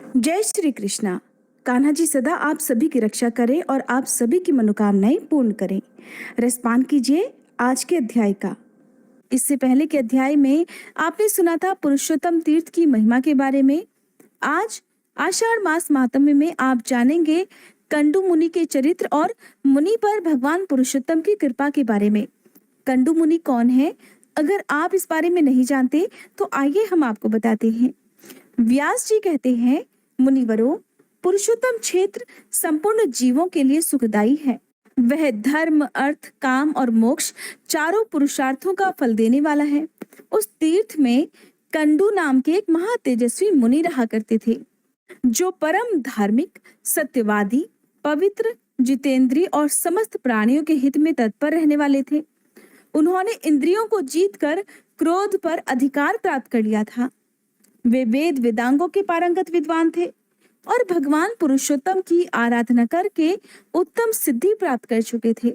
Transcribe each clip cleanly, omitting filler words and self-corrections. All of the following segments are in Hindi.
जय श्री कृष्णा। कान्हा जी सदा आप सभी की रक्षा करें और आप सभी की मनोकामनाएं पूर्ण करें। रसपान कीजिए आज के अध्याय का। इससे पहले के अध्याय में आपने सुना था पुरुषोत्तम तीर्थ की महिमा के बारे में। आज आषाढ़ मास महात्म्य में आप जानेंगे कंडू मुनि के चरित्र और मुनि पर भगवान पुरुषोत्तम की कृपा के बारे में। कंडू मुनि कौन है? अगर आप इस बारे में नहीं जानते तो आइए हम आपको बताते हैं। व्यास जी कहते हैं, मुनिवरों, पुरुषोत्तम क्षेत्र संपूर्ण जीवों के लिए सुखदायी है। वह धर्म, अर्थ, काम और मोक्ष चारों पुरुषार्थों का फल देने वाला है। उस तीर्थ में कंडू नाम के एक महातेजस्वी मुनि रहा करते थे, जो परम धार्मिक, सत्यवादी, पवित्र, जितेंद्रिय और समस्त प्राणियों के हित में तत्पर रहने वाले थे। उन्होंने इंद्रियों को जीतकर क्रोध पर अधिकार प्राप्त कर लिया था। वे वेद वेदांगों के पारंगत विद्वान थे और भगवान पुरुषोत्तम की आराधना करके उत्तम सिद्धि प्राप्त कर चुके थे।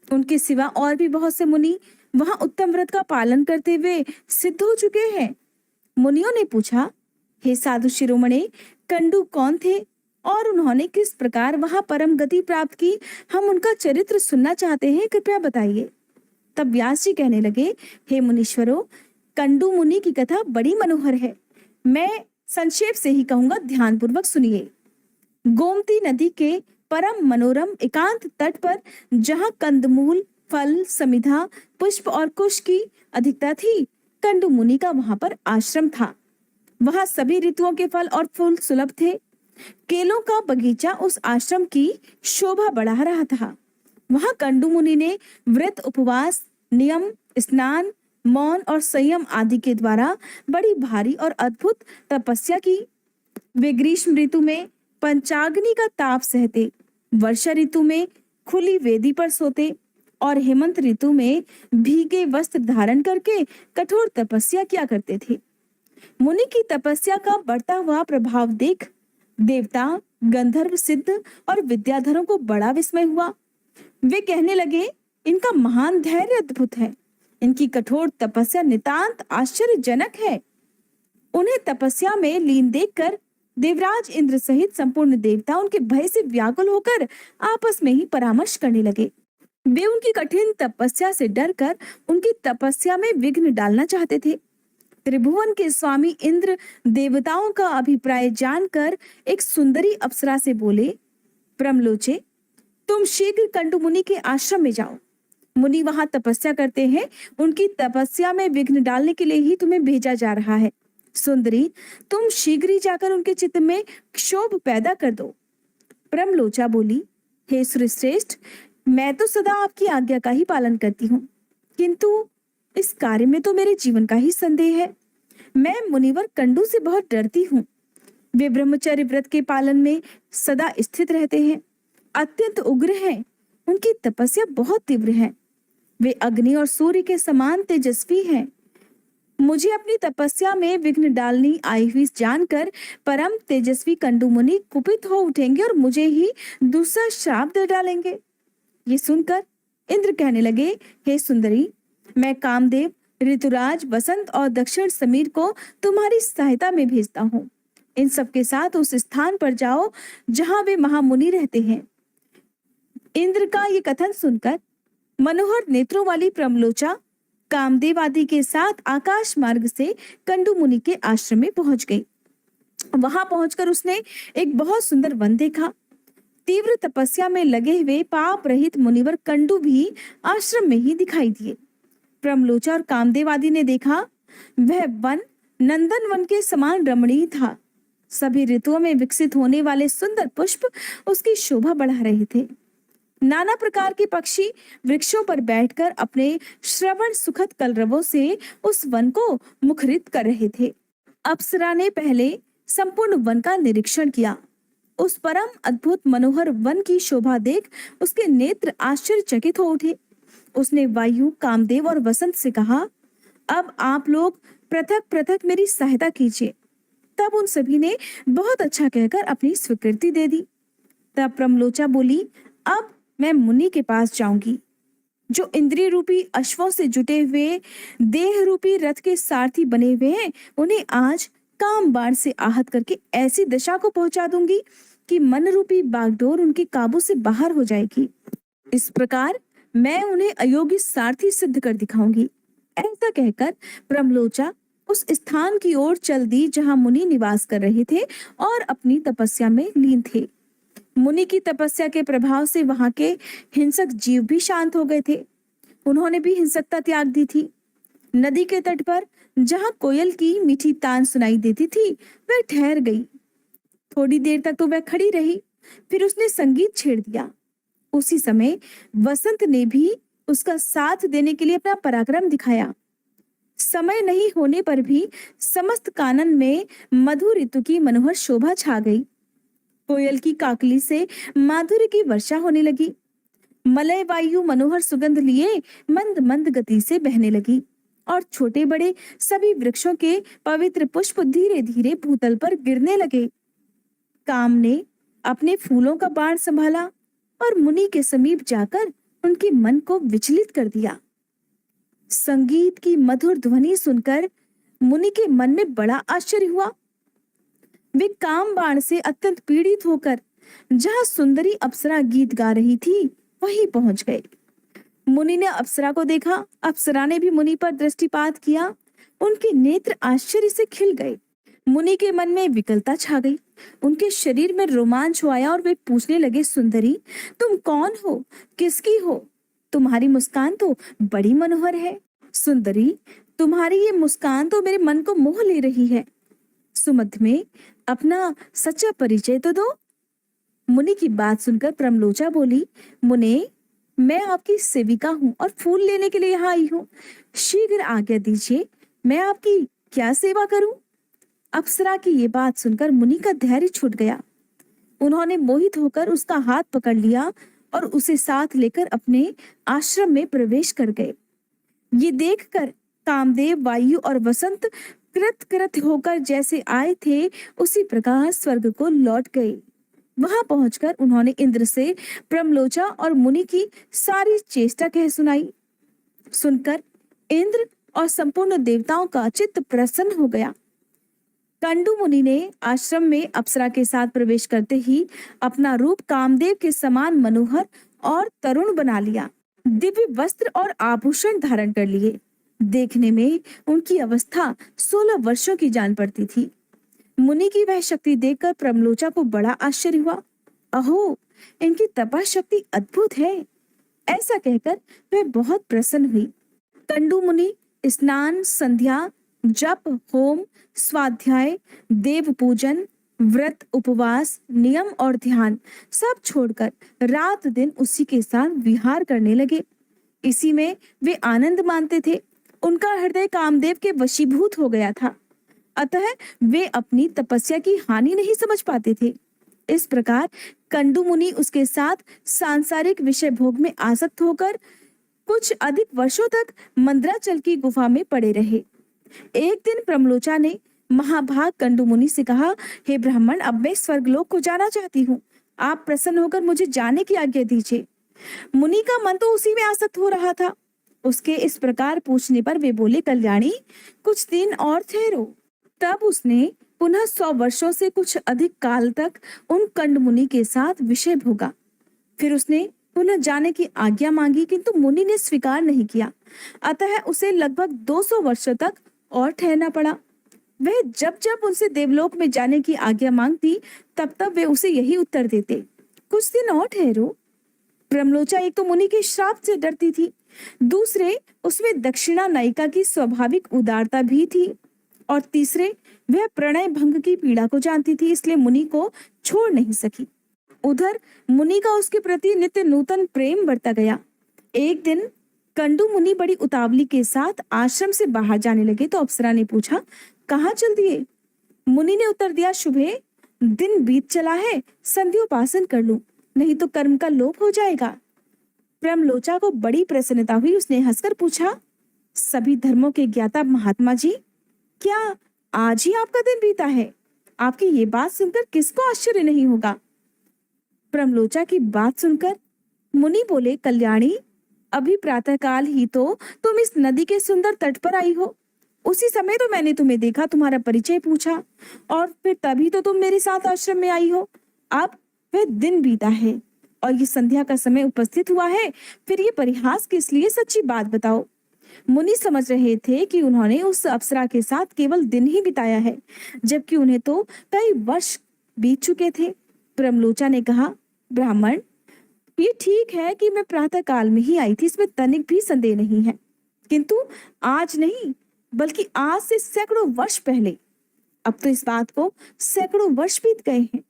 उनके सिवा और भी बहुत से मुनि वहां उत्तम व्रत का पालन करते हुए सिद्ध हो चुके हैं। मुनियों ने पूछा, हे साधु शिरोमणि, कंडू कौन थे और उन्होंने किस प्रकार वहां परम गति प्राप्त की? हम उनका चरित्र सुनना चाहते हैं, कृपया बताइए। तब व्यास जी कहने लगे, हे मुनीश्वरों, कंडू मुनि की कथा बड़ी मनोहर है। मैं संक्षेप से ही कहूंगा, ध्यानपूर्वक सुनिए। गोमती नदी के परम मनोरम एकांत तट पर, जहां कंदमूल, फल, समिधा, पुष्प और कुश की अधिकता थी, कंडू मुनि का वहां पर आश्रम था। वहां सभी ऋतुओं के फल और फूल सुलभ थे। केलों का बगीचा उस आश्रम की शोभा बढ़ा रहा था। वहां कंडू मुनि ने व्रत, उपवास, नियम, स्नान, मौन और संयम आदि के द्वारा बड़ी भारी और अद्भुत तपस्या की। वे ग्रीष्म ऋतु में पंचाग्नि का ताप सहते, वर्षा ऋतु में खुली वेदी पर सोते और हेमंत ऋतु में भीगे वस्त्र धारण करके कठोर तपस्या किया करते थे। मुनि की तपस्या का बढ़ता हुआ प्रभाव देख देवता, गंधर्व, सिद्ध और विद्याधरों को बड़ा विस्मय हुआ। वे कहने लगे, इनका महान धैर्य अद्भुत है। इनकी कठोर तपस्या नितांत आश्चर्यजनक है। उन्हें तपस्या में लीन देखकर देवराज इंद्र सहित संपूर्ण देवता उनके भय से व्याकुल होकर आपस में ही परामर्श करने लगे। वे उनकी कठिन तपस्या से डरकर उनकी तपस्या में विघ्न डालना चाहते थे। त्रिभुवन के स्वामी इंद्र देवताओं का अभिप्राय जानकर एक सुंदरी अप्सरा से बोले, प्रमलोचे, तुम शीघ्र कंडू मुनि के आश्रम में जाओ। मुनि वहां तपस्या करते हैं। उनकी तपस्या में विघ्न डालने के लिए ही तुम्हें भेजा जा रहा है। सुंदरी, तुम शीघ्र ही जाकर उनके चित्त में क्षोभ पैदा कर दो। प्रमलोचा बोली, हे श्रेष्ठ, मैं तो सदा आपकी आज्ञा का ही पालन करती हूँ, किंतु इस कार्य में तो मेरे जीवन का ही संदेह है। मैं मुनिवर कंडू से बहुत डरती हूँ। वे ब्रह्मचर्य व्रत के पालन में सदा स्थित रहते हैं, अत्यंत उग्र हैं। उनकी तपस्या बहुत तीव्र है। वे अग्नि और सूर्य के समान तेजस्वी हैं। मुझे अपनी तपस्या में विघ्न डालनी आई हुई जानकर परम तेजस्वी कंडू मुनि कुपित हो उठेंगे और मुझे ही दूसरा श्राप दे डालेंगे। ये सुनकर इंद्र कहने लगे, हे सुंदरी, मैं कामदेव, ऋतुराज, वसंत और दक्षिण समीर को तुम्हारी सहायता में भेजता हूँ। इन सब के साथ उस स्थान पर जाओ जहां वे महामुनि रहते हैं। इंद्र का ये कथन सुनकर मनोहर नेत्रों वाली प्रमलोचा कामदेव आदि के साथ आकाश मार्ग से कंडू मुनि के आश्रम में पहुंच गई। वहां पहुंचकर उसने एक बहुत सुंदर वन देखा। तीव्र तपस्या में लगे हुए पाप रहित मुनिवर कंडू भी आश्रम में ही दिखाई दिए। प्रमलोचा और कामदेव आदि ने देखा, वह वन नंदन वन के समान रमणीय था। सभी ऋतुओं में विकसित होने वाले सुंदर पुष्प उसकी शोभा बढ़ा रहे थे। नाना प्रकार के पक्षी वृक्षों पर बैठकर अपने श्रवण सुखद कलरवों से उस वन को मुखरित कर रहे थे। अप्सरा ने पहले संपूर्ण वन का निरीक्षण किया। उस परम अद्भुत मनोहर वन की शोभा देख उसके नेत्र आश्चर्यचकित हो उठे। उसने वायु, कामदेव और वसंत से कहा, अब आप लोग पृथक पृथक मेरी सहायता कीजिए। तब उन सभी ने बहुत अच्छा कहकर अपनी स्वीकृति दे दी। तब प्रमलोचा बोली, अब मैं मुनि के पास जाऊंगी, जो इंद्रिय रूपी अश्वों से जुटे हुए देह रूपी रथ के सारथी बने हुए हैं। उन्हें आज काम बाण से आहत करके ऐसी दशा को पहुंचा दूंगी कि मन रूपी बागडोर उनके काबू से बाहर हो जाएगी। इस प्रकार मैं उन्हें अयोग्य सारथी सिद्ध कर दिखाऊंगी। ऐसा कहकर प्रमलोचा उस स्थान की ओर चल दी जहां मुनि निवास कर रहे थे और अपनी तपस्या में लीन थे। मुनि की तपस्या के प्रभाव से वहां के हिंसक जीव भी शांत हो गए थे। उन्होंने भी हिंसकता त्याग दी थी। नदी के तट पर जहां कोयल की मीठी तान सुनाई देती थी, वह ठहर गई। थोड़ी देर तक तो वह खड़ी रही, फिर उसने संगीत छेड़ दिया। उसी समय वसंत ने भी उसका साथ देने के लिए अपना पराक्रम दिखाया। समय नहीं होने पर भी समस्त कानन में मधु ऋतु की मनोहर शोभा छा गई। कोयल की काकली से माधुर्य की वर्षा होने लगी। मलय वायु मनोहर सुगंध लिए मंद मंद गति से बहने लगी और छोटे बड़े सभी वृक्षों के पवित्र पुष्प धीरे धीरे भूतल पर गिरने लगे। काम ने अपने फूलों का बाण संभाला और मुनि के समीप जाकर उनके मन को विचलित कर दिया। संगीत की मधुर ध्वनि सुनकर मुनि के मन में बड़ा आश्चर्य हुआ। वे काम बाण से अत्यंत पीड़ित होकर जहां सुंदरी अप्सरा गीत गा रही थी, वहीं पहुंच गए। मुनि ने अप्सरा को देखा। अप्सरा ने भी मुनि पर दृष्टिपात किया। उनके नेत्र आश्चर्य से खिल गए। मुनि के मन में विकलता छा गई। उनके शरीर में रोमांच आया और वे पूछने लगे, सुंदरी, तुम कौन हो, किसकी हो? तुम्हारी मुस्कान तो बड़ी मनोहर है। सुंदरी, तुम्हारी ये मुस्कान तो मेरे मन को मोह ले रही है। सुमध्य में अपना सच्चा परिचय तो दो। मुनि की बात सुनकर प्रमलोचा बोली, मुने, मैं आपकी सेविका हूँ और फूल लेने के लिए यहाँ आई हूँ। शीघ्र आज्ञा दीजिए, मैं आपकी क्या सेवा करूं? अप्सरा की ये बात सुनकर मुनि का धैर्य छूट गया। उन्होंने मोहित होकर उसका हाथ पकड़ लिया और उसे साथ लेकर अपने आश्रम में प्रवेश कर गए। ये देखकर कामदेव, वायु और वसंत कृत कृत होकर जैसे आए थे, उसी प्रकार स्वर्ग को लौट गए। वहां पहुंचकर उन्होंने इंद्र से प्रमलोचा और मुनि की सारी चेष्टा कह सुनाई। सुनकर इंद्र और संपूर्ण देवताओं का चित्त प्रसन्न हो गया। कंडू मुनि ने आश्रम में अप्सरा के साथ प्रवेश करते ही अपना रूप कामदेव के समान मनोहर और तरुण बना लिया। दिव्य वस्त्र और आभूषण धारण कर लिए। देखने में उनकी अवस्था 16 वर्षों की जान पड़ती थी। मुनि की वह शक्ति देखकर प्रमलोचा को बड़ा आश्चर्य हुआ। अहो, इनकी तपः शक्ति अद्भुत है। ऐसा कहकर वह बहुत प्रसन्न हुई। कंडू मुनि स्नान, संध्या, जप, होम, स्वाध्याय, देव पूजन, व्रत, उपवास, नियम और ध्यान सब छोड़कर रात दिन उसी के साथ विहार करने लगे। इसी में वे आनंद मानते थे। उनका हृदय कामदेव के वशीभूत हो गया था, अतः वे अपनी तपस्या की हानि नहीं समझ पाते थे। इस प्रकार कंडू मुनि उसके साथ सांसारिक विषय भोग में आसक्त होकर कुछ अधिक वर्षों तक मंद्राचल की गुफा में पड़े रहे। एक दिन प्रमलोचा ने महाभाग कंडू मुनि से कहा, हे ब्राह्मण, अब मैं स्वर्गलोक को जाना चाहती हूँ। आप प्रसन्न होकर मुझे जाने की आज्ञा दीजिए। मुनि का मन तो उसी में आसक्त हो रहा था। उसके इस प्रकार पूछने पर वे बोले, कल्याणी, कुछ दिन और ठहरो। तब उसने पुनः 100 वर्षों से कुछ अधिक काल तक उन कंड मुनि के साथ विषय भोगा। फिर उसने पुनः जाने की आज्ञा मांगी, किंतु मुनि ने स्वीकार नहीं किया। अतः उसे लगभग 200 वर्षों तक और ठहरना पड़ा। वह जब जब उनसे देवलोक में जाने की आज्ञा मांगती, तब तब वे उसे यही उत्तर देते, कुछ दिन और ठहरो। प्रमलोचा एक तो मुनि के श्राप से डरती थी, दूसरे उसमें दक्षिणा नायिका की स्वाभाविक उदारता भी थी, और तीसरे वह प्रणय भंग की पीड़ा को जानती थी, इसलिए मुनि को छोड़ नहीं सकी। उधर मुनि का उसके प्रति नित्य नूतन प्रेम बढ़ता गया। एक दिन कंडू मुनि बड़ी उतावली के साथ आश्रम से बाहर जाने लगे तो अप्सरा ने पूछा, कहाँ चल दिए? मुनि ने उत्तर दिया, शुभे, दिन बीत चला है, संध्योपासन कर लूं, नहीं तो कर्म का लोप हो जाएगा। प्रमलोचा को बड़ी प्रसन्नता हुई। उसने हंसकर पूछा, सभी धर्मों के ज्ञाता महात्मा जी, क्या आज ही आपका दिन बीता है? आपकी ये बात सुनकर किसको आश्चर्य नहीं होगा? प्रमलोचा की बात सुनकर मुनि बोले, कल्याणी, अभी प्रातःकाल ही तो तुम इस नदी के सुंदर तट पर आई हो। उसी समय तो मैंने तुम्हें देखा, तुम्हारा परिचय पूछा और फिर तभी तो तुम मेरे साथ आश्रम में आई हो। अब वह दिन बीता है और ये संध्या का समय उपस्थित हुआ है, फिर ये परिहास किस लिए? सच्ची बात बताओ। मुनि समझ रहे थे कि उन्होंने उस अप्सरा के साथ केवल दिन ही बिताया है, जबकि उन्हें तो कई वर्ष बीत चुके थे। ब्रह्मलोचा ने कहा, ब्राह्मण, ये ठीक है कि मैं प्रातः काल में ही आई थी, इसमें तनिक भी संदेह नहीं है, किंतु आज नहीं, बल्कि आज से सैकड़ों वर्ष पहले। अब तो इस बात को सैकड़ों वर्ष बीत गए हैं।